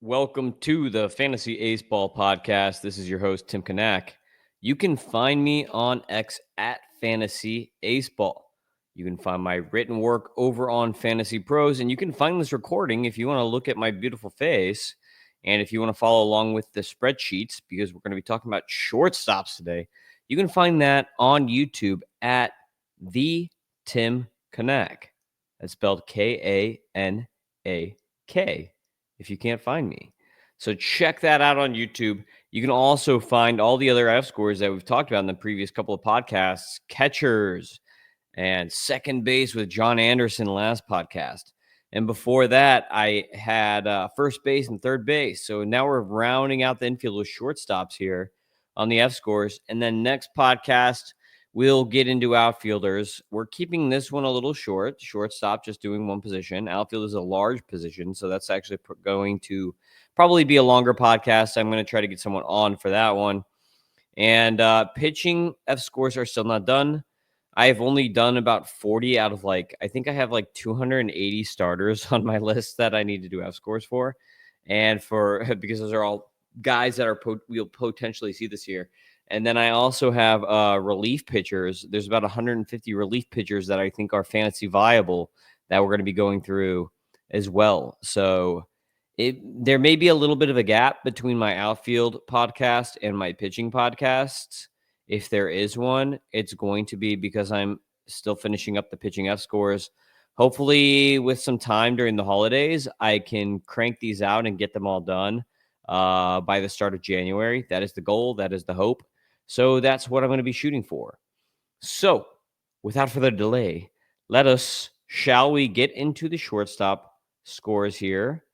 Welcome to the Fantasy Aceball podcast. This is your host, Tim Kanak. You can find me on X at Fantasy Aceball. You can find my written work over on Fantasy Pros, and you can find this recording if you want to look at my beautiful face. And if you want to follow along with the spreadsheets, because we're going to be talking about shortstops today, you can find that on YouTube at the Tim Kanak. That's spelled Kanak. If you can't find me. So check that out on YouTube. You can also find all the other fScores that we've talked about in the previous couple of podcasts, catchers and second base with John Anderson last podcast. And before that, I had first base and third base. So now we're rounding out the infield with shortstops here on the fScores. And then next podcast, we'll get into outfielders. We're keeping this one a little short. Shortstop, just doing one position. Outfield is a large position, so that's actually going to probably be a longer podcast. I'm going to try to get someone on for that one. And pitching fScores are still not done. I've only done about 40 out of I think I have 280 starters on my list that I need to do fScores for. And because those are all guys that we'll potentially see this year. And then I also have relief pitchers. There's about 150 relief pitchers that I think are fantasy viable that we're going to be going through as well. So there may be a little bit of a gap between my outfield podcast and my pitching podcasts. If there is one, it's going to be because I'm still finishing up the pitching fScores. Hopefully, with some time during the holidays, I can crank these out and get them all done by the start of January. That is the goal. That is the hope. So that's what I'm going to be shooting for. So without further delay, shall we get into the shortstop scores here?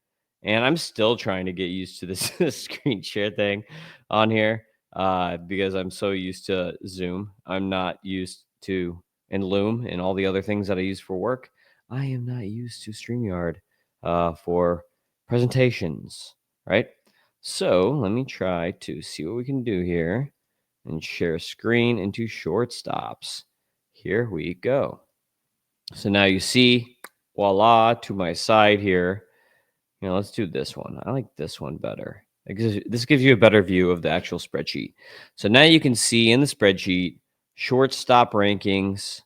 And I'm still trying to get used to this screen share thing on here because I'm so used to Zoom. I'm not used to, and Loom and all the other things that I use for work. I am not used to StreamYard for presentations, right? So let me try to see what we can do here and share screen into shortstops. Here we go. So now you see, voila, to my side here. Let's do this one. I like this one better. This gives you a better view of the actual spreadsheet. So now you can see in the spreadsheet shortstop rankings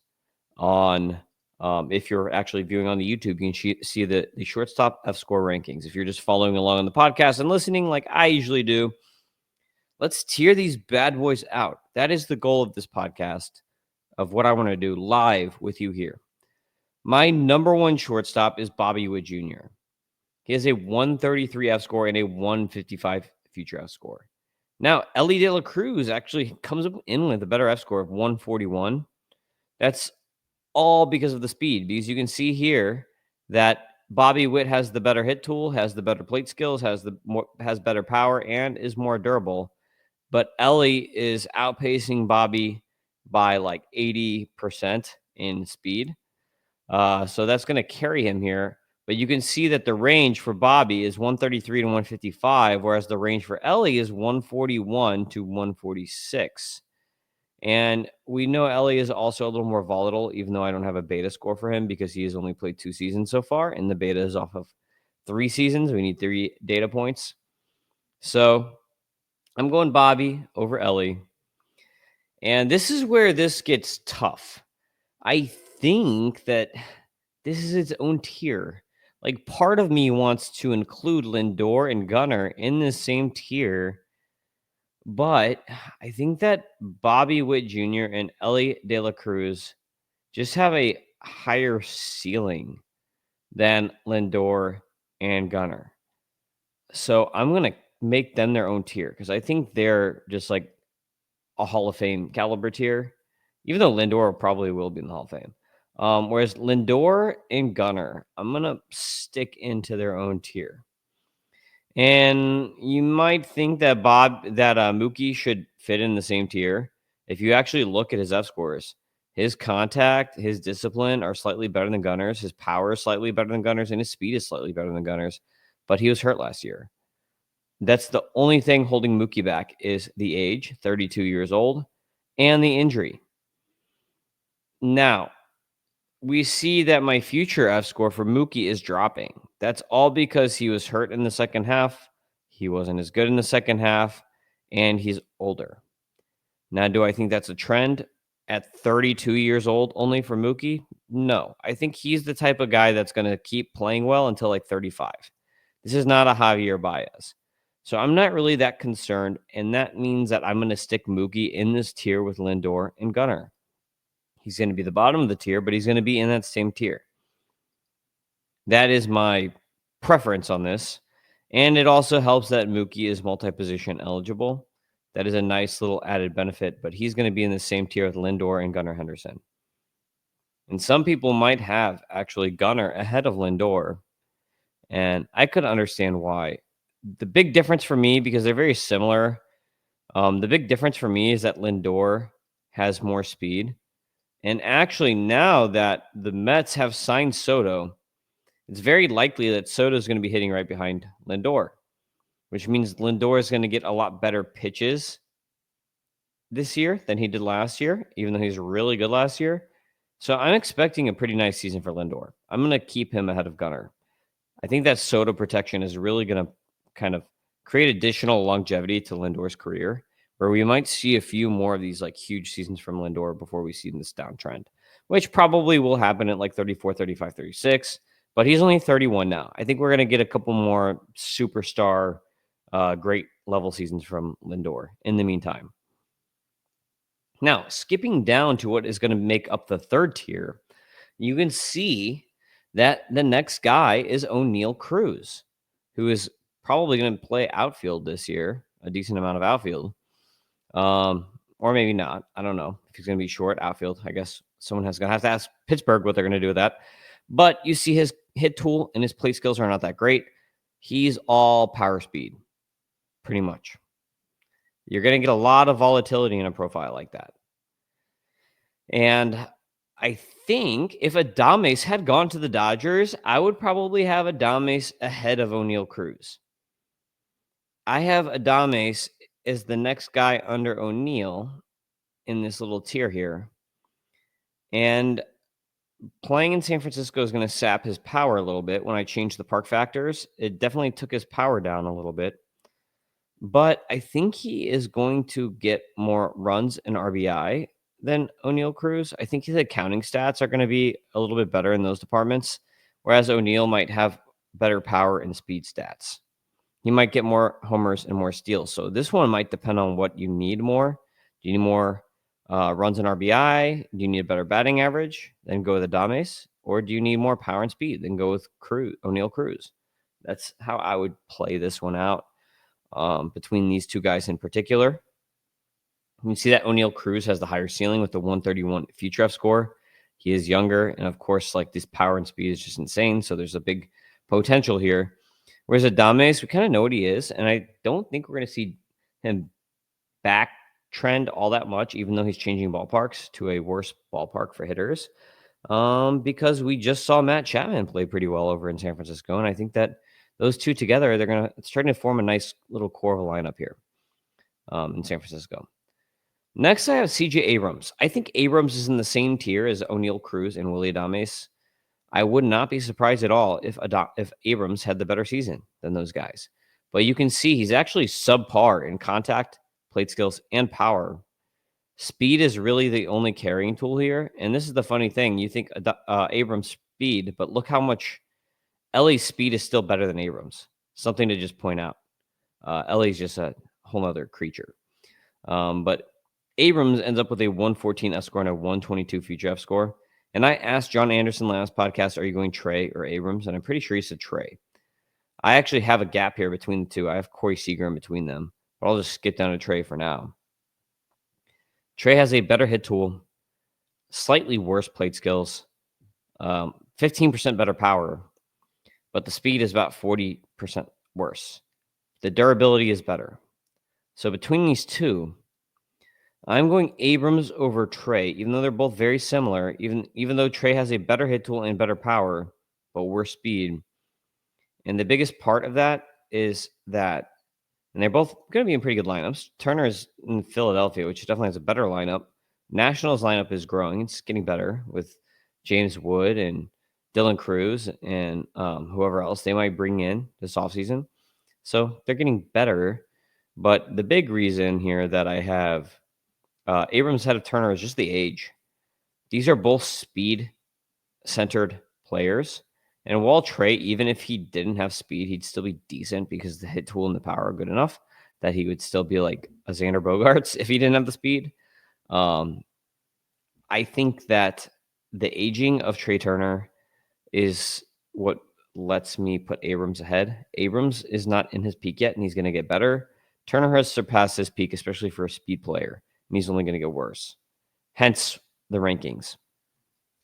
on, if you're actually viewing on the YouTube, you can see the shortstop fScore rankings. If you're just following along on the podcast and listening like I usually do, let's tier these bad boys out. That is the goal of this podcast, of what I want to do live with you here. My number one shortstop is Bobby Witt Jr. He has a 133 fScore and a 155 future fScore. Now, Elly De La Cruz actually comes in with a better fScore of 141. That's all because of the speed, because you can see here that Bobby Witt has the better hit tool, has the better plate skills, has better power, and is more durable. But Elly is outpacing Bobby by 80% in speed. So that's going to carry him here. But you can see that the range for Bobby is 133 to 155, whereas the range for Elly is 141 to 146. And we know Elly is also a little more volatile, even though I don't have a beta score for him because he has only played 2 seasons so far, and the beta is off of 3 seasons. We need 3 data points. So I'm going Bobby over Elly. And this is where this gets tough. I think that this is its own tier. Part of me wants to include Lindor and Gunnar in the same tier, but I think that Bobby Witt Jr. and Elly De La Cruz just have a higher ceiling than Lindor and Gunnar. So I'm going to make them their own tier because I think they're just a Hall of Fame caliber tier, even though Lindor probably will be in the Hall of Fame. Whereas Lindor and Gunnar, I'm going to stick into their own tier. And you might think that Mookie should fit in the same tier. If you actually look at his fScores, his contact, his discipline are slightly better than Gunnar's. His power is slightly better than Gunnar's, and his speed is slightly better than Gunnar's. But he was hurt last year. That's the only thing holding Mookie back is the age, 32 years old, and the injury. Now, we see that my future fScore for Mookie is dropping. That's all because he was hurt in the second half He wasn't as good in the second half, and he's older. Now, do I think that's a trend at 32 years old only for Mookie? No. I think he's the type of guy that's going to keep playing well until like 35. This is not a Javier Baez. So I'm not really that concerned, and that means that I'm going to stick Mookie in this tier with Lindor and Gunnar. He's going to be the bottom of the tier, but he's going to be in that same tier. That is my preference on this. And it also helps that Mookie is multi-position eligible. That is a nice little added benefit, but he's going to be in the same tier with Lindor and Gunnar Henderson. And some people might have actually Gunnar ahead of Lindor, and I could understand why. The big difference for me, because they're very similar, the big difference for me is that Lindor has more speed. And actually, now that the Mets have signed Soto, it's very likely that Soto is going to be hitting right behind Lindor, which means Lindor is going to get a lot better pitches this year than he did last year, even though he's really good last year. So I'm expecting a pretty nice season for Lindor. I'm going to keep him ahead of Gunnar. I think that Soto protection is really going to kind of create additional longevity to Lindor's career, where we might see a few more of these like huge seasons from Lindor before we see this downtrend, which probably will happen at like 34, 35, 36. But he's only 31 now. I think we're going to get a couple more superstar, great level seasons from Lindor in the meantime. Now, skipping down to what is going to make up the third tier, you can see that the next guy is O'Neal Cruz, who is probably going to play outfield this year, a decent amount of outfield. Or maybe not. I don't know if he's going to be short outfield. I guess someone has going to have to ask Pittsburgh what they're going to do with that. But you see his hit tool and his plate skills are not that great. He's all power speed, pretty much. You're going to get a lot of volatility in a profile like that. And I think if Adames had gone to the Dodgers, I would probably have Adames ahead of O'Neal Cruz. I have Adames as the next guy under O'Neal in this little tier here. And playing in San Francisco is going to sap his power a little bit when I change the park factors. It definitely took his power down a little bit. But I think he is going to get more runs and RBI than O'Neal Cruz. I think his accounting stats are going to be a little bit better in those departments, whereas O'Neal might have better power and speed stats. He might get more homers and more steals. So this one might depend on what you need more. Do you need more runs and RBI? Do you need a better batting average? Then go with Adames. Or do you need more power and speed? Then go with O'Neal Cruz. That's how I would play this one out. Between these two guys in particular. You see that O'Neal Cruz has the higher ceiling with the 131 future fScore. He is younger, and of course, like this power and speed is just insane. So there's a big potential here. Whereas Adames, we kind of know what he is, and I don't think we're going to see him back trend all that much, even though he's changing ballparks to a worse ballpark for hitters. Because we just saw Matt Chapman play pretty well over in San Francisco, and I think that those two together, it's starting to form a nice little core of a lineup here in San Francisco. Next, I have CJ Abrams. I think Abrams is in the same tier as O'Neal Cruz and Willy Adames. I would not be surprised at all if Abrams had the better season than those guys. But you can see he's actually subpar in contact, plate skills, and power. Speed is really the only carrying tool here. And this is the funny thing. You think Abrams' speed, but look how much Ellie's speed is still better than Abrams. Something to just point out. Ellie's just a whole other creature. But Abrams ends up with a 114 fScore and a 122 future fScore. And I asked John Anderson last podcast, are you going Trey or Abrams? And I'm pretty sure he said Trey. I actually have a gap here between the two. I have Corey Seager in between them. But I'll just skip down to Trey for now. Trey has a better hit tool, slightly worse plate skills, 15% better power, but the speed is about 40% worse. The durability is better. So between these two, I'm going Abrams over Trey, even though they're both very similar, even though Trey has a better hit tool and better power, but worse speed. And the biggest part of that is that, and they're both going to be in pretty good lineups. Turner is in Philadelphia, which definitely has a better lineup. Nationals lineup is growing. It's getting better with James Wood and Dylan Cruz and whoever else they might bring in this offseason. So they're getting better. But the big reason here that I have Abrams ahead of Turner is just the age. These are both speed centered players. And while Trey, even if he didn't have speed, he'd still be decent because the hit tool and the power are good enough that he would still be like a Xander Bogaerts if he didn't have the speed. Um, I think that the aging of Trey Turner is what lets me put Abrams ahead. Abrams is not in his peak yet, and he's going to get better. Turner has surpassed his peak, especially for a speed player, and he's only going to get worse. Hence the rankings.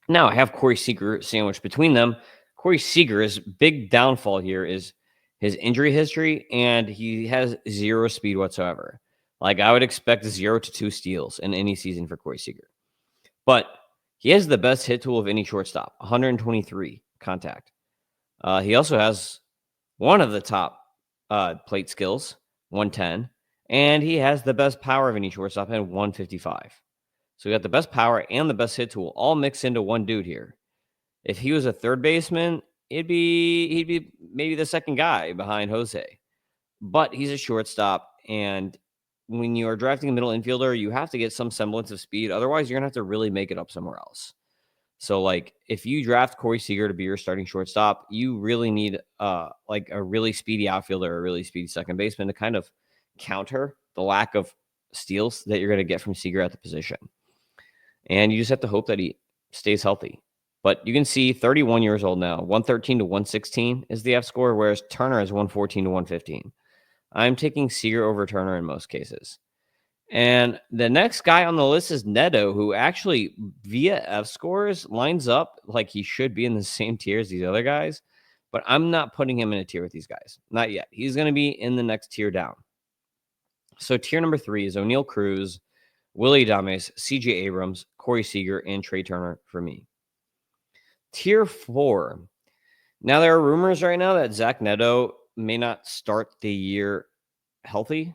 Now I have Corey Seager sandwiched between them. Corey Seager's big downfall here is his injury history, and he has zero speed whatsoever. Like I would expect 0 to 2 steals in any season for Corey Seager. But he has the best hit tool of any shortstop, 123 contact. He also has one of the top plate skills, 110, and he has the best power of any shortstop at 155. So we got the best power and the best hit tool all mixed into one dude here. If he was a third baseman, he'd be maybe the second guy behind Jose. But he's a shortstop, and when you are drafting a middle infielder, you have to get some semblance of speed. Otherwise, you're gonna have to really make it up somewhere else. So, like, if you draft Corey Seager to be your starting shortstop, you really need like a really speedy outfielder, a really speedy second baseman to kind of counter the lack of steals that you're gonna get from Seager at the position. And you just have to hope that he stays healthy. But you can see 31 years old now, 113 to 116 is the fScore, whereas Turner is 114 to 115. I'm taking Seager over Turner in most cases. And the next guy on the list is Neto, who actually, via fScores, lines up like he should be in the same tier as these other guys. But I'm not putting him in a tier with these guys. Not yet. He's going to be in the next tier down. So tier number 3 is O'Neal Cruz, Willie Adames, CJ Abrams, Corey Seager, and Trey Turner for me. Tier 4. Now, there are rumors right now that Zach Neto may not start the year healthy.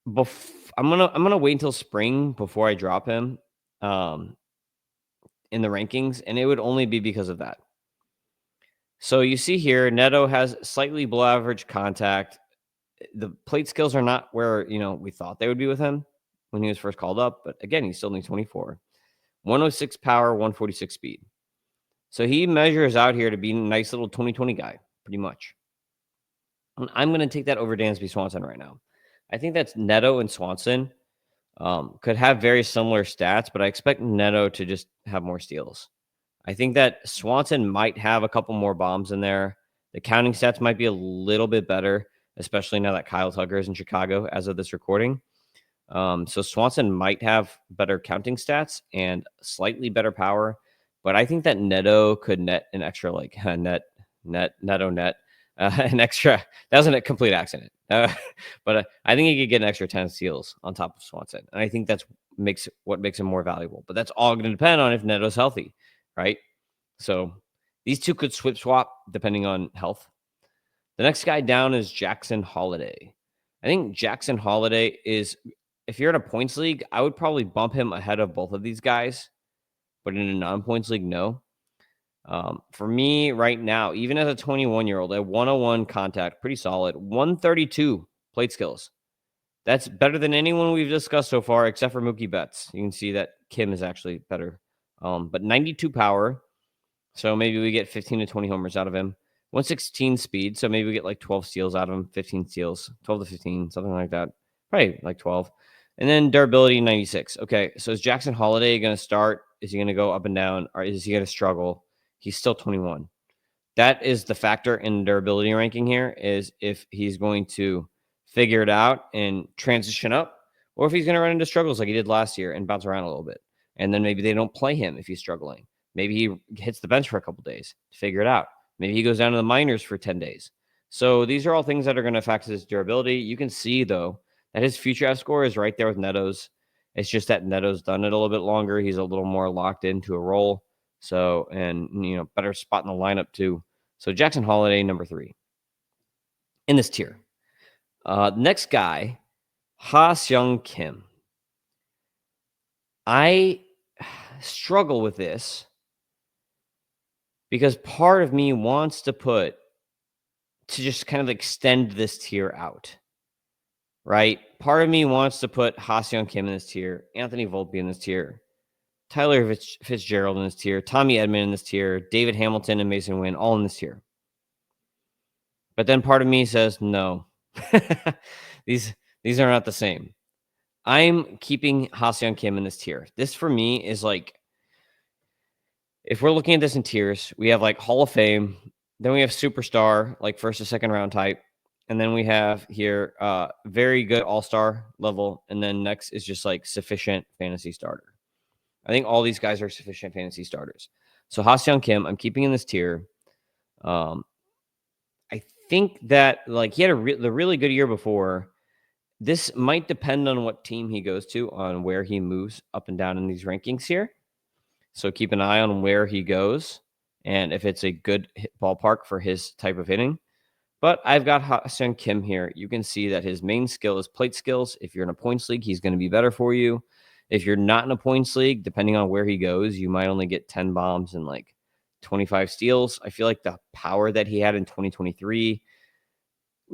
I'm gonna wait until spring before I drop him in the rankings, and it would only be because of that. So you see here, Neto has slightly below average contact. The plate skills are not where we thought they would be with him when he was first called up, but again, he's still only 24. 106 power, 146 speed. So he measures out here to be a nice little 2020 guy, pretty much. And I'm going to take that over Dansby Swanson right now. I think that's Neto and Swanson could have very similar stats, but I expect Neto to just have more steals. I think that Swanson might have a couple more bombs in there. The counting stats might be a little bit better, especially now that Kyle Tucker is in Chicago as of this recording. So Swanson might have better counting stats and slightly better power, but I think that Neto could net an extra an extra. That wasn't a complete accident, but I think he could get an extra 10 steals on top of Swanson, and I think that's what makes him more valuable. But that's all going to depend on if Neto's healthy, right? So these two could swap depending on health. The next guy down is Jackson Holiday. I think Jackson Holiday is, if you're in a points league, I would probably bump him ahead of both of these guys, but in a non-points league, no. For me right now, even as a 21-year-old, at 101 contact, pretty solid. 132 plate skills. That's better than anyone we've discussed so far, except for Mookie Betts. You can see that Kim is actually better. But 92 power, so maybe we get 15 to 20 homers out of him. 116 speed, so maybe we get like 12 steals out of him, 15 steals, 12 to 15, something like that. Probably like 12. And then durability, 96. Okay, so is Jackson Holiday going to start? Is he going to go up and down? Or is he going to struggle? He's still 21. That is the factor in durability ranking here, is if he's going to figure it out and transition up, or if he's going to run into struggles like he did last year and bounce around a little bit. And then maybe they don't play him if he's struggling. Maybe he hits the bench for a couple days to figure it out. Maybe he goes down to the minors for 10 days. So these are all things that are going to affect his durability. You can see, though, that his future fScore is right there with Neto's. It's just that Neto's done it a little bit longer. He's a little more locked into a role. So, and, better spot in the lineup, too. So Jackson Holiday, number 3 in this tier. Next guy, Ha-Seong Kim. I struggle with this because part of me wants to put to just kind of extend this tier out, right? Part of me wants to put Ha-Seong Kim in this tier, Anthony Volpe in this tier, Tyler Fitzgerald in this tier, Tommy Edman in this tier, David Hamilton and Mason Wynn all in this tier. But then part of me says, no, these are not the same. I'm keeping Ha-Seong Kim in this tier. This for me is like, if we're looking at this in tiers, we have like Hall of Fame, then we have superstar, like first or second round type, and then we have here very good all-star level, and then next is just like sufficient fantasy starter. I think all these guys are sufficient fantasy starters. So Ha-Seong Kim, I'm keeping in this tier. I think that like he had the really good year before. This might depend on what team he goes to, on where he moves up and down in these rankings here. So keep an eye on where he goes and if it's a good ballpark for his type of hitting. But I've got Ha-Seong Kim here. You can see that his main skill is plate skills. If you're in a points league, he's going to be better for you. If you're not in a points league, depending on where he goes, you might only get 10 bombs and like 25 steals. I feel like the power that he had in 2023,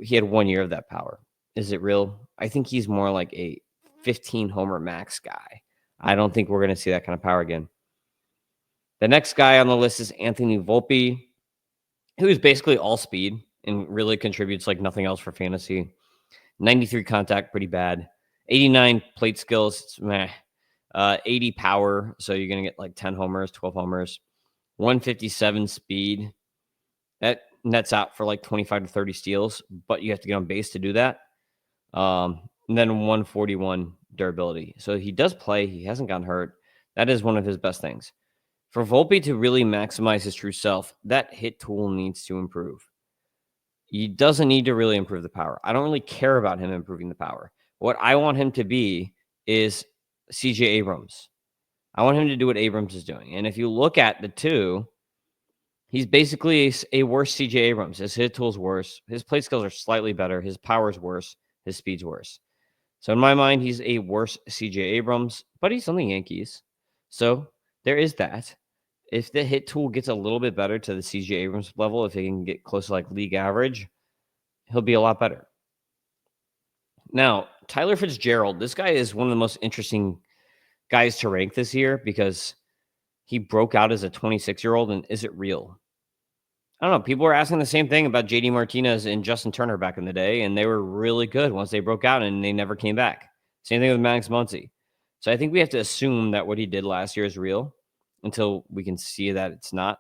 he had 1 year of that power. Is it real? I think he's more like a 15 homer max guy. I don't think we're going to see that kind of power again. The next guy on the list is Anthony Volpe, who is basically all speed and really contributes like nothing else for fantasy. 93 contact, pretty bad. 89 plate skills, it's meh. 80 power, so you're going to get like 10 homers, 12 homers. 157 speed. That nets out for like 25 to 30 steals, but you have to get on base to do that. And then 141 durability. So he does play. He hasn't gotten hurt. That is one of his best things. For Volpe to really maximize his true self, that hit tool needs to improve. He doesn't need to really improve the power. I don't really care about him improving the power. What I want him to be is CJ Abrams. I want him to do what Abrams is doing. And if you look at the two, he's basically a worse CJ Abrams. His hit tool's worse. His plate skills are slightly better. His power's worse. His speed's worse. So in my mind, he's a worse CJ Abrams, but he's on the Yankees. So there is that. If the hit tool gets a little bit better to the CJ Abrams level, if he can get close to like league average, he'll be a lot better. Now, Tyler Fitzgerald, this guy is one of the most interesting guys to rank this year because he broke out as a 26-year-old, and is it real? I don't know. People were asking the same thing about JD Martinez and Justin Turner back in the day, and they were really good once they broke out, and they never came back. Same thing with Max Muncy. So I think we have to assume that what he did last year is real until we can see that it's not.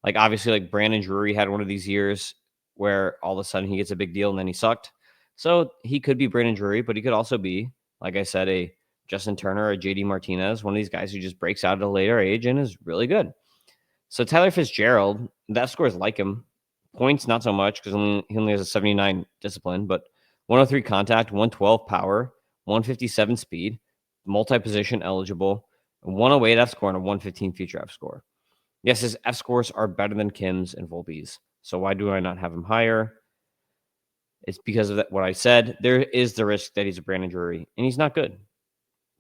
Like, obviously, like Brandon Drury had one of these years where all of a sudden he gets a big deal and then he sucked. So he could be Brandon Drury, but he could also be, like I said, a Justin Turner or JD Martinez, one of these guys who just breaks out at a later age and is really good. So Tyler Fitzgerald, that scores like him. Points, not so much because he only has a 79 discipline, but 103 contact, 112 power, 157 speed, multi-position eligible, 108 fScore, and a 115 future fScore. Yes, his fScores are better than Kim's and Volpe's. So why do I not have him higher? It's because of what I said. There is the risk that he's a Brandon Drury, and he's not good.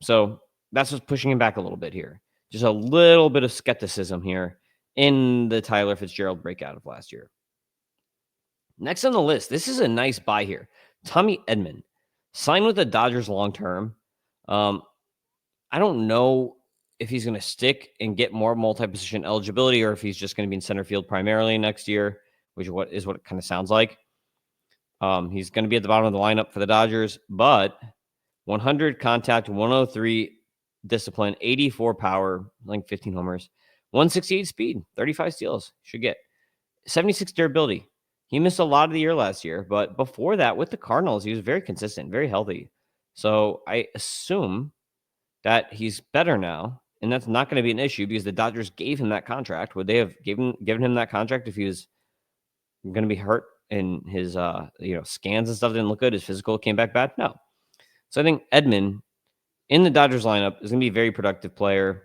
So that's what's pushing him back a little bit here. Just a little bit of skepticism here in the Tyler Fitzgerald breakout of last year. Next on the list, this is a nice buy here. Tommy Edman, signed with the Dodgers long-term. I don't know if he's going to stick and get more multi-position eligibility or if he's just going to be in center field primarily next year, which is what it kind of sounds like. He's going to be at the bottom of the lineup for the Dodgers, but 100 contact, 103 discipline, 84 power, like 15 homers, 168 speed, 35 steals. Should get 76 durability. He missed a lot of the year last year, but before that, with the Cardinals, he was very consistent, very healthy. So I assume that he's better now, and that's not going to be an issue because the Dodgers gave him that contract. Would they have given him that contract if he was going to be hurt and his scans and stuff didn't look good? His physical came back bad? No. So I think Edman in the Dodgers lineup is going to be a very productive player.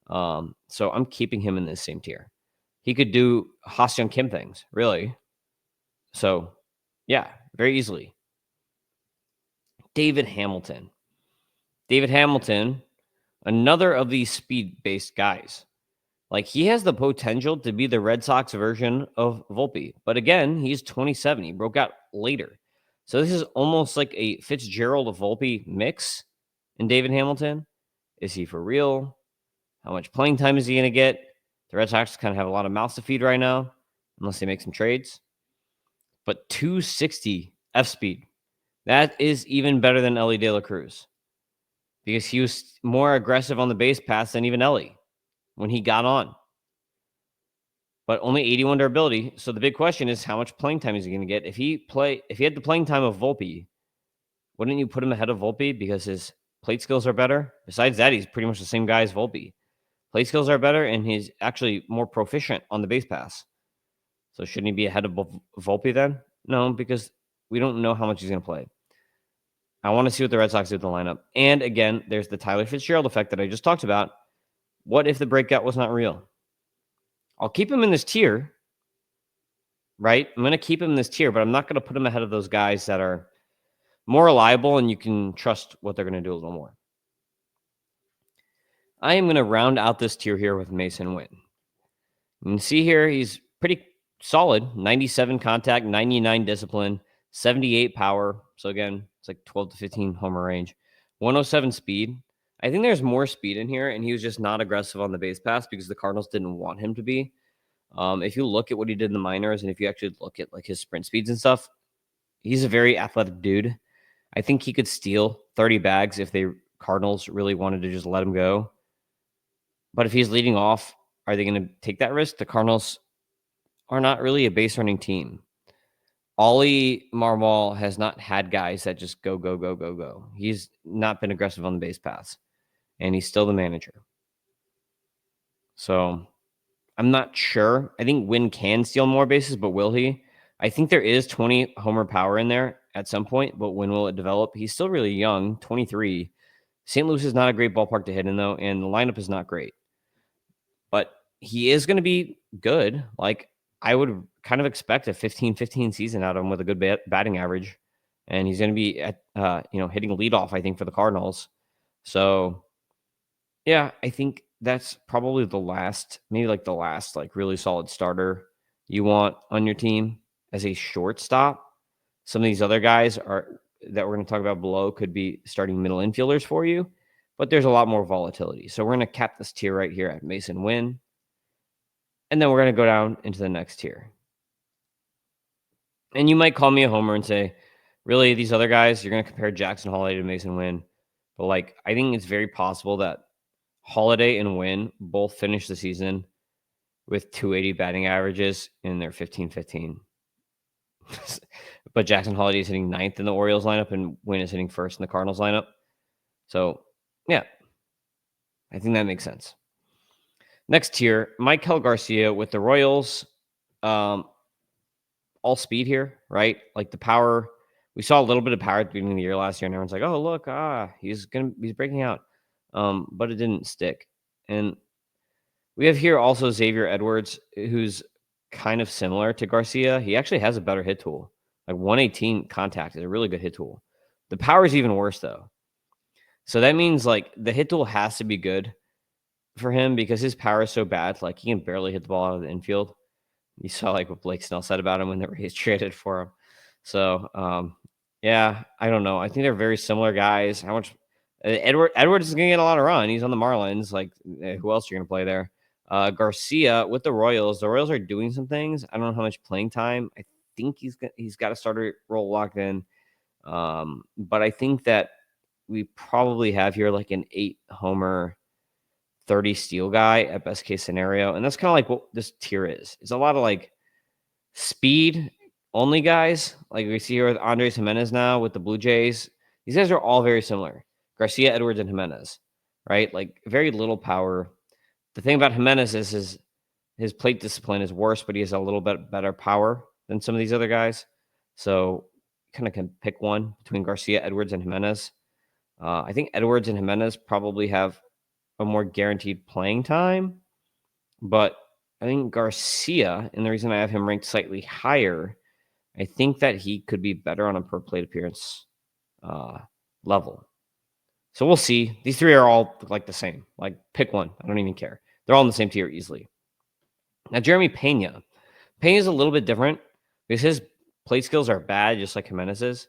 So I'm keeping him in this same tier. He could do Ha-Seong Kim things, really. So, yeah, very easily. David Hamilton. David Hamilton, another of these speed-based guys. Like, he has the potential to be the Red Sox version of Volpe. But again, he's 27. He broke out later. So this is almost like a Fitzgerald Volpe mix in David Hamilton. Is he for real? How much playing time is he going to get? The Red Sox kind of have a lot of mouths to feed right now, unless they make some trades. But 260 F speed. That is even better than Ellie De La Cruz, because he was more aggressive on the base pass than even Ellie when he got on. But only 81 durability. So the big question is, how much playing time is he going to get? If he had the playing time of Volpe, wouldn't you put him ahead of Volpe because his plate skills are better? Besides that, he's pretty much the same guy as Volpe. Plate skills are better, and he's actually more proficient on the base pass. So shouldn't he be ahead of Volpe then? No, because we don't know how much he's going to play. I want to see what the Red Sox do with the lineup. And again, there's the Tyler Fitzgerald effect that I just talked about. What if the breakout was not real? I'll keep him in this tier, right? I'm going to keep him in this tier, but I'm not going to put him ahead of those guys that are more reliable and you can trust what they're going to do a little more. I am going to round out this tier here with Mason Wynn. You can see here he's pretty solid. 97 contact, 99 discipline, 78 power. So again, it's like 12 to 15 homer range. 107 speed. I think there's more speed in here, and he was just not aggressive on the base pass because the Cardinals didn't want him to be. If you look at what he did in the minors, and if you actually look at like his sprint speeds and stuff, he's a very athletic dude. I think he could steal 30 bags if the Cardinals really wanted to just let him go. But if he's leading off, are they going to take that risk? The Cardinals are not really a base running team. Ollie Marmol has not had guys that just go, go, go, go, go. He's not been aggressive on the base pass, and he's still the manager. So I'm not sure. I think Wynn can steal more bases, but will he? I think there is 20 homer power in there at some point, but when will it develop? He's still really young, 23. St. Louis is not a great ballpark to hit in, though, and the lineup is not great. But he is going to be good. Like, I would kind of expect a 15-15 season out of him with a good batting average. And he's going to be at, hitting leadoff, I think, for the Cardinals. So, yeah, I think that's probably the last really solid starter you want on your team as a shortstop. Some of these other guys that we're going to talk about below could be starting middle infielders for you, but there's a lot more volatility. So we're going to cap this tier right here at Mason Wynn. And then we're going to go down into the next tier. And you might call me a homer and say, really, these other guys, you're going to compare Jackson Holiday to Mason Wynn. But I think it's very possible that Holiday and Wynn both finish the season with 280 batting averages in their 15-15. But Jackson Holiday is hitting 9th in the Orioles lineup, and Wynn is hitting 1st in the Cardinals lineup. So, yeah, I think that makes sense. Next tier, Maikel Garcia with the Royals. All speed here, right? Like the power. We saw a little bit of power at the beginning of the year last year, and everyone's like, oh, look, he's breaking out. But it didn't stick. And we have here also Xavier Edwards, who's kind of similar to Garcia. He actually has a better hit tool. Like 118 contact is a really good hit tool. The power is even worse, though. So that means like the hit tool has to be good for him because his power is so bad. Like he can barely hit the ball out of the infield. You saw like what Blake Snell said about him when the Rays traded for him. So, yeah, I don't know. I think they're very similar guys. How much Edwards is going to get a lot of run. He's on the Marlins. Like, who else are you going to play there? Garcia with the Royals. The Royals are doing some things. I don't know how much playing time. I think he's got a starter role locked in. But I think that we probably have here like an 8 homer, 30 steal guy at best case scenario. And that's kind of like what this tier is. It's a lot of like speed only guys. Like we see here with Andres Jimenez now with the Blue Jays. These guys are all very similar. Garcia, Edwards, and Jimenez, right? Like very little power. The thing about Jimenez is his plate discipline is worse, but he has a little bit better power than some of these other guys. So kind of can pick one between Garcia, Edwards, and Jimenez. I think Edwards and Jimenez probably have a more guaranteed playing time, but I think Garcia, and the reason I have him ranked slightly higher, I think that he could be better on a per plate appearance level. So we'll see. These three are all like the same. Like pick one. I don't even care. They're all in the same tier easily. Now, Jeremy Pena. Pena is a little bit different because his plate skills are bad, just like Jimenez's,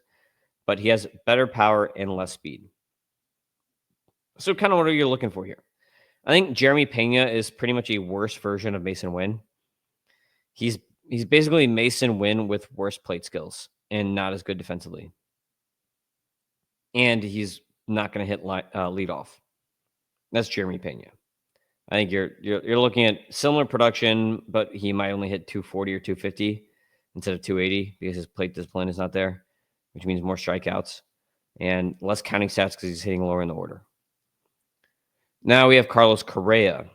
but he has better power and less speed. So kind of what are you looking for here? I think Jeremy Pena is pretty much a worse version of Mason Wynn. He's basically Mason Wynn with worse plate skills and not as good defensively. And he's not going to hit lead off. That's Jeremy Pena. I think you're looking at similar production, but he might only hit 240 or 250 instead of 280 because his plate discipline is not there, which means more strikeouts and less counting stats because he's hitting lower in the order. Now we have Carlos Correa.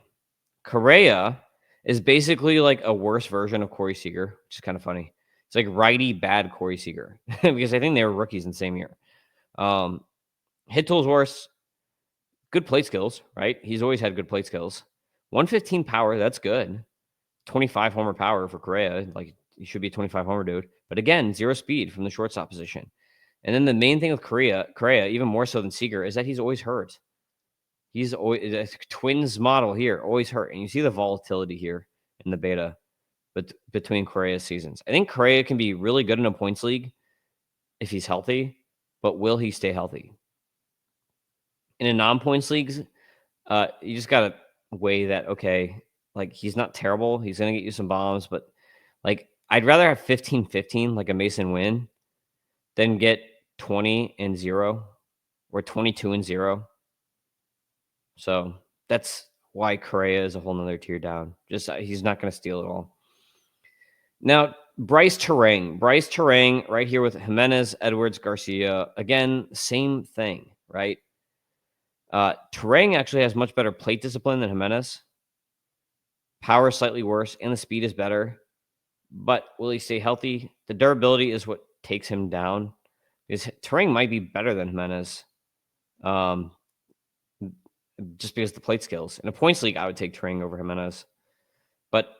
Correa is basically like a worse version of Corey Seager, which is kind of funny. It's like righty bad Corey Seager because I think they were rookies in the same year. Hit tools worse. Good plate skills, right? He's always had good plate skills. 115 power, that's good. 25 homer power for Correa. Like, he should be a 25 homer dude. But again, 0 speed from the shortstop position. And then the main thing with Correa, even more so than Seager, is that he's always hurt. He's always a Twins model here, always hurt. And you see the volatility here in the beta between Correa's seasons. I think Correa can be really good in a points league if he's healthy, but will he stay healthy? In a non-points leagues, you just got to weigh that, okay, like he's not terrible. He's going to get you some bombs, but like I'd rather have 15-15 like a Mason Wynn than get 20-0 or 22-0. So that's why Correa is a whole nother tier down. Just he's not going to steal it all. Now, Bryce Terang. Bryce Terang right here with Jimenez, Edwards, Garcia. Again, same thing, right? Terang actually has much better plate discipline than Jimenez. Power is slightly worse, and the speed is better. But will he stay healthy? The durability is what takes him down. Because Terang might be better than Jimenez, just because of the plate skills. In a points league, I would take Terang over Jimenez. But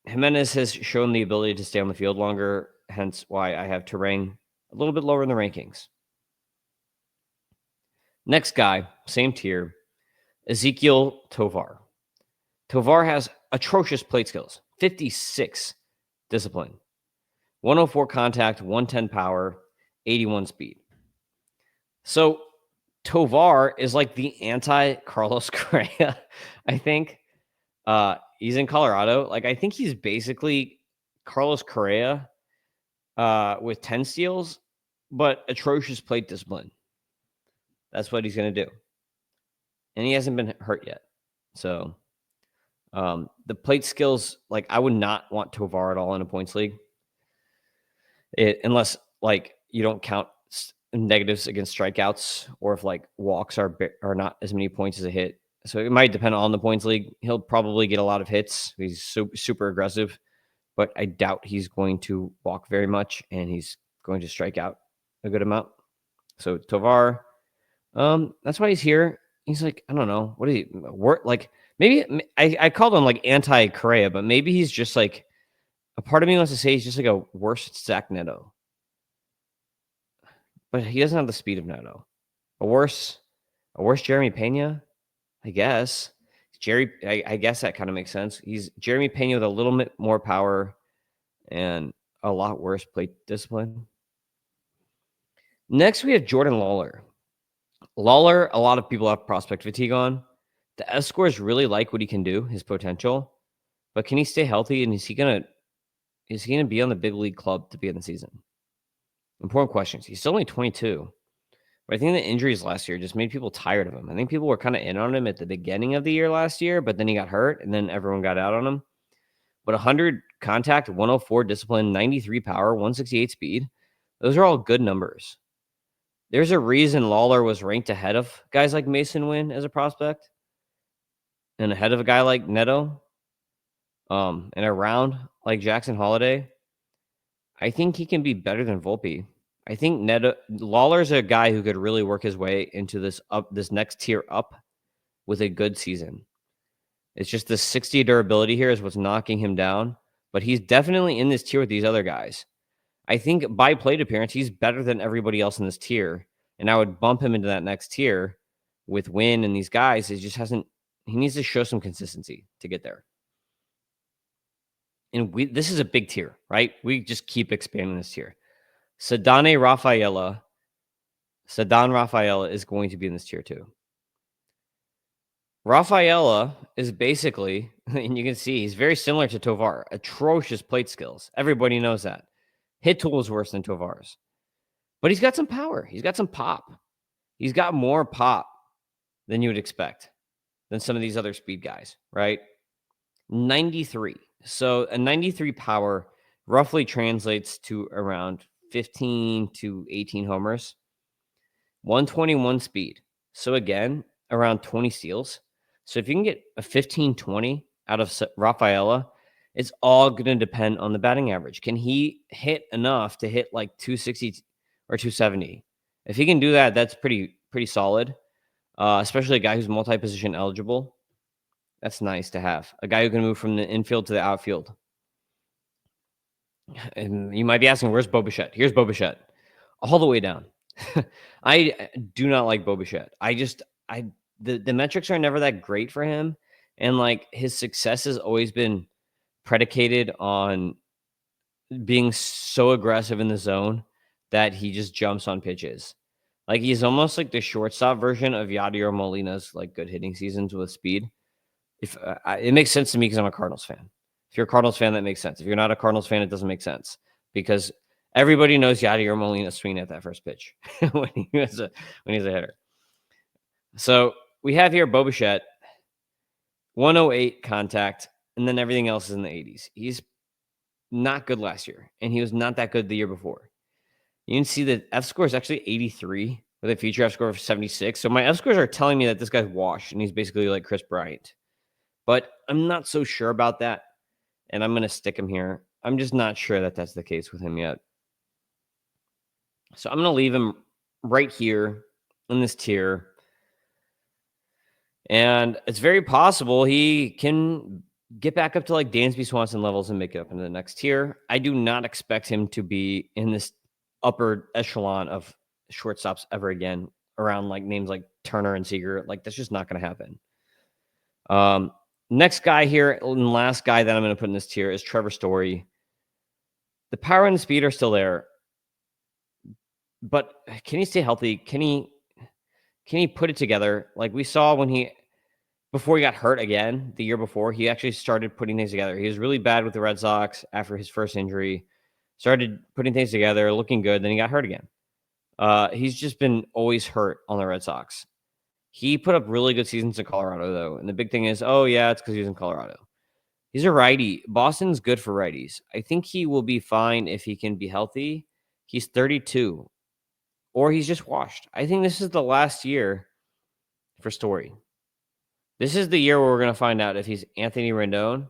Jimenez has shown the ability to stay on the field longer, hence why I have Terang a little bit lower in the rankings. Next guy, same tier, Ezequiel Tovar. Tovar has atrocious plate skills, 56 discipline, 104 contact, 110 power, 81 speed. So Tovar is like the anti-Carlos Correa, I think. He's in Colorado. Like, I think he's basically Carlos Correa with 10 steals, but atrocious plate discipline. That's what he's going to do. And he hasn't been hurt yet. So the plate skills, like, I would not want Tovar at all in a points league. Unless, like, you don't count negatives against strikeouts or if, like, walks are not as many points as a hit. So it might depend on the points league. He'll probably get a lot of hits. He's super aggressive. But I doubt he's going to walk very much, and he's going to strike out a good amount. So Tovar, that's why he's here. He's like, I don't know, what is he work like? Maybe I called him like anti-Correa, but maybe he's just like, a part of me wants to say he's just like a worse Zach Neto, but he doesn't have the speed of Neto. A worse Jeremy Pena, I guess. I guess that kind of makes sense. He's Jeremy Pena with a little bit more power and a lot worse plate discipline. Next, we have Jordan Lawler. Lawler, a lot of people have prospect fatigue on. The fScores really like what he can do, his potential, but can he stay healthy? And is he gonna be on the big league club to be in the season? Important questions. He's still only 22. But I think the injuries last year just made people tired of him. I think people were kind of in on him at the beginning of the year last year, but then he got hurt, and then everyone got out on him. But 100 contact, 104 discipline, 93 power, 168 speed. Those are all good numbers. There's a reason Lawler was ranked ahead of guys like Mason Wynn as a prospect and ahead of a guy like Neto and around like Jackson Holiday. I think he can be better than Volpe. I think Lawler's a guy who could really work his way into this next tier up with a good season. It's just the 60 durability here is what's knocking him down, but he's definitely in this tier with these other guys. I think by plate appearance, he's better than everybody else in this tier, and I would bump him into that next tier with Wynn and these guys. He just hasn't He needs to show some consistency to get there. And this is a big tier, right? We just keep expanding this tier. Ceddanne Rafaela is going to be in this tier too. Rafaela is basically, and you can see he's very similar to Tovar, atrocious plate skills. Everybody knows that. Hit tool is worse than Tovar's. But he's got some power. He's got some pop. He's got more pop than you would expect than some of these other speed guys, right? 93. So a 93 power roughly translates to around 15 to 18 homers, 121 speed. So again, around 20 steals. So if you can get a 15-20 out of Rafaela, it's all going to depend on the batting average. Can he hit enough to hit like 260 or 270? If he can do that, that's pretty solid, especially a guy who's multi-position eligible. That's nice to have. A guy who can move from the infield to the outfield. And you might be asking, where's Bo Bichette? Here's Bo Bichette. All the way down. I do not like Bo Bichette. The metrics are never that great for him. And like his success has always been predicated on being so aggressive in the zone that he just jumps on pitches. Like he's almost like the shortstop version of Yadier Molina's like good hitting seasons with speed. If it makes sense to me because I'm a Cardinals fan. If you're a Cardinals fan, that makes sense. If you're not a Cardinals fan, it doesn't make sense because everybody knows Yadier Molina swinging at that first pitch when he's a hitter. So we have here Bo Bichette, 108 contact, and then everything else is in the 80s. He's not good last year, and he was not that good the year before. You can see that fScore is actually 83 with a future fScore of 76. So my fScores are telling me that this guy's washed, and he's basically like Chris Bryant. But I'm not so sure about that, and I'm going to stick him here. I'm just not sure that that's the case with him yet. So I'm going to leave him right here in this tier. And it's very possible he can get back up to like Dansby Swanson levels and make it up into the next tier. I do not expect him to be in this upper echelon of shortstops ever again around like names like Turner and Seager. Like that's just not going to happen. Next guy here and last guy that I'm going to put in this tier is Trevor Story. The power and the speed are still there, but can he stay healthy? Can he put it together? Like we saw before he got hurt again the year before, he actually started putting things together. He was really bad with the Red Sox after his first injury, started putting things together, looking good. Then he got hurt again. He's just been always hurt on the Red Sox. He put up really good seasons in Colorado, though. And the big thing is, it's because he's in Colorado. He's a righty. Boston's good for righties. I think he will be fine if he can be healthy. He's 32. Or he's just washed. I think this is the last year for Story. This is the year where we're going to find out if he's Anthony Rendon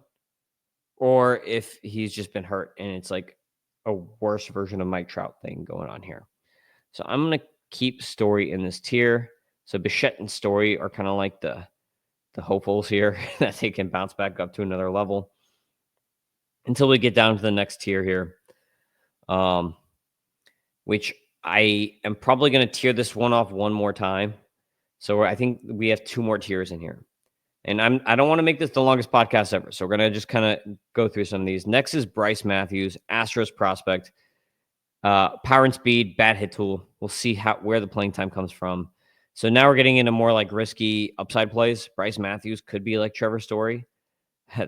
or if he's just been hurt and it's like a worse version of Mike Trout thing going on here. So I'm going to keep Story in this tier. So Bichette and Story are kind of like the hopefuls here that they can bounce back up to another level until we get down to the next tier here, which I am probably going to tier this one off one more time. So I think we have two more tiers in here. And I don't want to make this the longest podcast ever. So we're going to just kind of go through some of these. Next is Bryce Matthews, Astros prospect. Power and speed, bad hit tool. We'll see where the playing time comes from. So now we're getting into more like risky upside plays. Bryce Matthews could be like Trevor Story.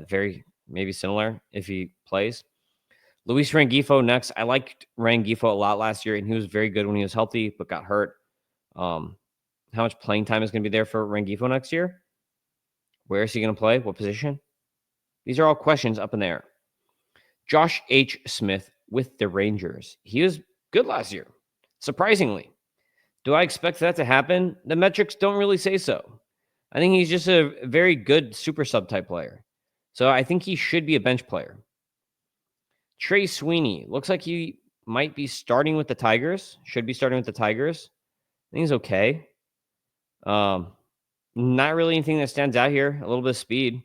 Very maybe similar if he plays. Luis Rengifo next. I liked Rengifo a lot last year, and he was very good when he was healthy, but got hurt. How much playing time is going to be there for Rengifo next year? Where is he going to play? What position? These are all questions up in the air. Josh H. Smith with the Rangers. He was good last year, surprisingly. Do I expect that to happen? The metrics don't really say so. I think he's just a very good super sub type player. So I think he should be a bench player. Trey Sweeney. Looks like he might be starting with the Tigers. Should be starting with the Tigers. I think he's okay. Not really anything that stands out here. A little bit of speed.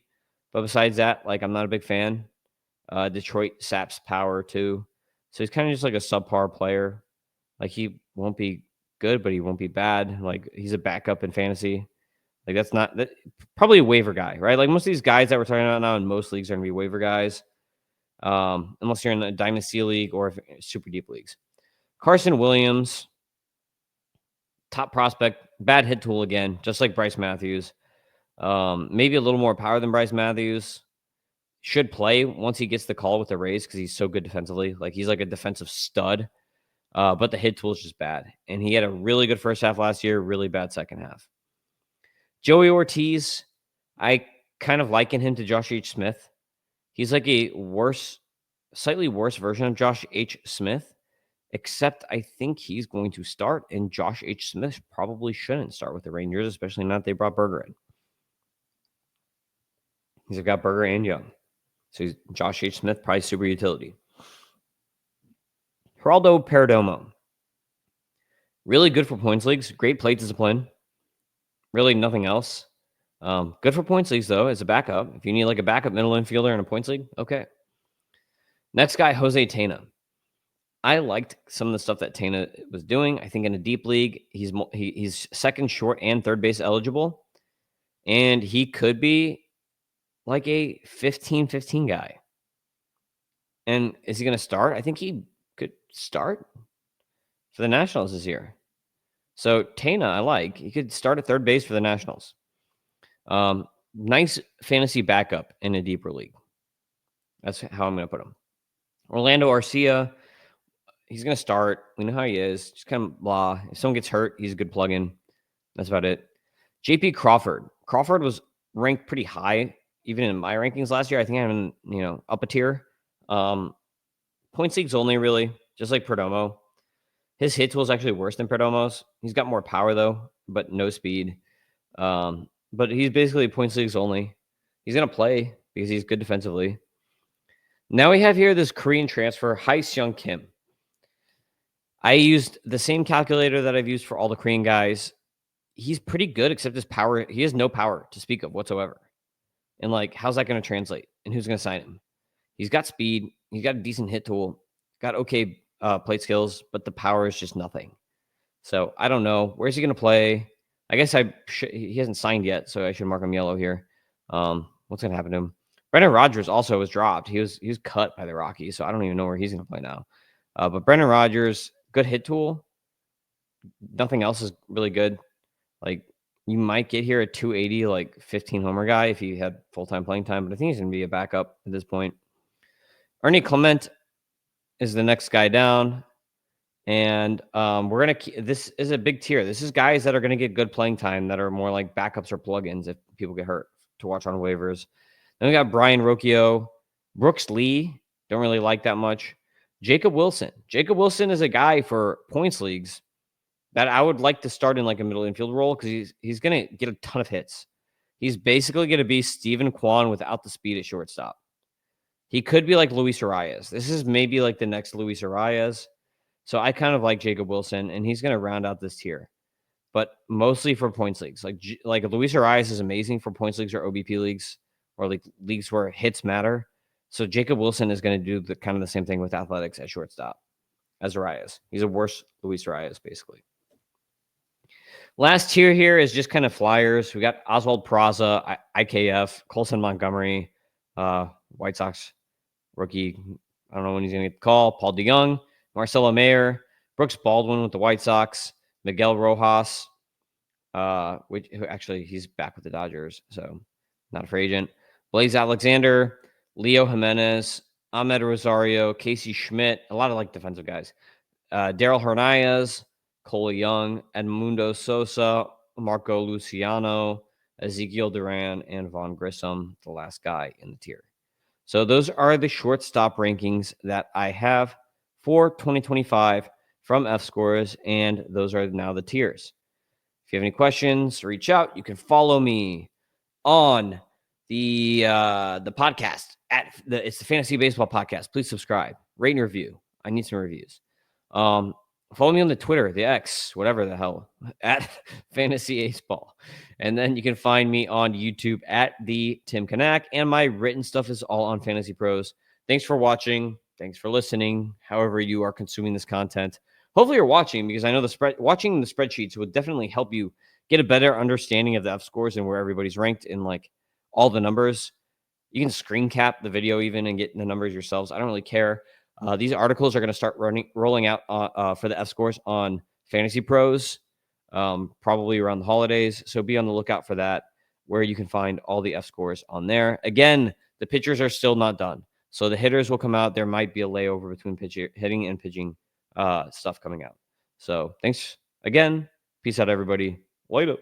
But besides that, like I'm not a big fan. Detroit saps power too. So he's kind of just like a subpar player. Like he won't be good, but he won't be bad. Like he's a backup in fantasy. Like that's not that probably a waiver guy, right? Like most of these guys that we're talking about now in most leagues are going to be waiver guys, unless you're in a dynasty league or super deep leagues. Carson Williams, top prospect, bad hit tool again, just like Bryce Matthews. Maybe a little more power than Bryce Matthews. Should play once he gets the call with the Rays because he's so good defensively. Like he's like a defensive stud. But the hit tool is just bad. And he had a really good first half last year, really bad second half. Joey Ortiz, I kind of liken him to Josh H. Smith. He's like a slightly worse version of Josh H. Smith, except I think he's going to start, and Josh H. Smith probably shouldn't start with the Rangers, especially not if they brought Berger in. He's got Berger and Young. So Josh H. Smith, probably super utility. Geraldo Perdomo. Really good for points leagues. Great plate discipline. Really nothing else. Good for points leagues, though, as a backup. If you need like a backup middle infielder in a points league, okay. Next guy, Jose Tena. I liked some of the stuff that Tena was doing. I think in a deep league, he's second, short, and third base eligible. And he could be like a 15-15 guy. And is he going to start? I think he could start for the Nationals this year. So Tena, I like. He could start at third base for the Nationals. Nice fantasy backup in a deeper league. That's how I'm going to put him. Orlando Arcia, he's going to start. We know how he is. Just kind of blah. If someone gets hurt, he's a good plug-in. That's about it. JP Crawford. Crawford was ranked pretty high, even in my rankings last year. I think I'm in, up a tier. Points leagues only, really, just like Perdomo. His hit tool is actually worse than Perdomo's. He's got more power, though, but no speed. But he's basically points leagues only. He's going to play because he's good defensively. Now we have here this Korean transfer, Hae-Seung Kim. I used the same calculator that I've used for all the Korean guys. He's pretty good, except his power. He has no power to speak of whatsoever. And, how's that going to translate? And who's going to sign him? He's got speed. He's got a decent hit tool. Got okay plate skills, but the power is just nothing. So I don't know. Where's he going to play? I guess he hasn't signed yet, so I should mark him yellow here. What's going to happen to him? Brendan Rodgers also was dropped. He was cut by the Rockies, so I don't even know where he's going to play now. But Brendan Rodgers, good hit tool. Nothing else is really good. You might get here a 280, 15 homer guy if he had full-time playing time, but I think he's going to be a backup at this point. Ernie Clement is the next guy down. And we're going to, this is a big tier. This is guys that are going to get good playing time that are more like backups or plugins if people get hurt to watch on waivers. Then we got Brian Rocchio, Brooks Lee. Don't really like that much. Jacob Wilson. Jacob Wilson is a guy for points leagues that I would like to start in a middle infield role because he's going to get a ton of hits. He's basically going to be Steven Kwan without the speed at shortstop. He could be like Luis Arias. This is maybe like the next Luis Arias. So I kind of like Jacob Wilson, and he's going to round out this tier, but mostly for points leagues. Like Luis Arias is amazing for points leagues or OBP leagues or leagues where hits matter. So Jacob Wilson is going to do the kind of the same thing with athletics at shortstop as Arias. He's a worse Luis Arias, basically. Last tier here is just kind of flyers. We got Oswald Peraza, IKF, Colson Montgomery, White Sox rookie. I don't know when he's going to get the call. Paul DeYoung, Marcelo Mayer, Brooks Baldwin with the White Sox, Miguel Rojas, who actually he's back with the Dodgers, so not a free agent. Blaze Alexander, Leo Jimenez, Ahmed Rosario, Casey Schmidt, a lot of defensive guys. Daryl Hernandez, Cole Young, Edmundo Sosa, Marco Luciano, Ezekiel Duran, and Vaughn Grissom, the last guy in the tier. So those are the shortstop rankings that I have for 2025 from fScores, and those are now the tiers. If you have any questions, reach out. You can follow me on the podcast it's the Fantasy Baseball Podcast. Please subscribe, rate and review. I need some reviews. Follow me on the Twitter, the X, whatever the hell, at Fantasy Aceball. And then you can find me on YouTube at the Tim Kanak, and my written stuff is all on Fantasy Pros. Thanks for watching. Thanks for listening. However you are consuming this content. Hopefully you're watching, because I know watching the spreadsheets would definitely help you get a better understanding of the fScores and where everybody's ranked in like all the numbers, you can screen cap the video even and get the numbers yourselves. I don't really care. These articles are going to start rolling out for the fScores on Fantasy Pros, probably around the holidays. So be on the lookout for that, where you can find all the fScores on there. Again, the pitchers are still not done. So the hitters will come out. There might be a layover between hitting and pitching stuff coming out. So thanks again. Peace out, everybody. Later.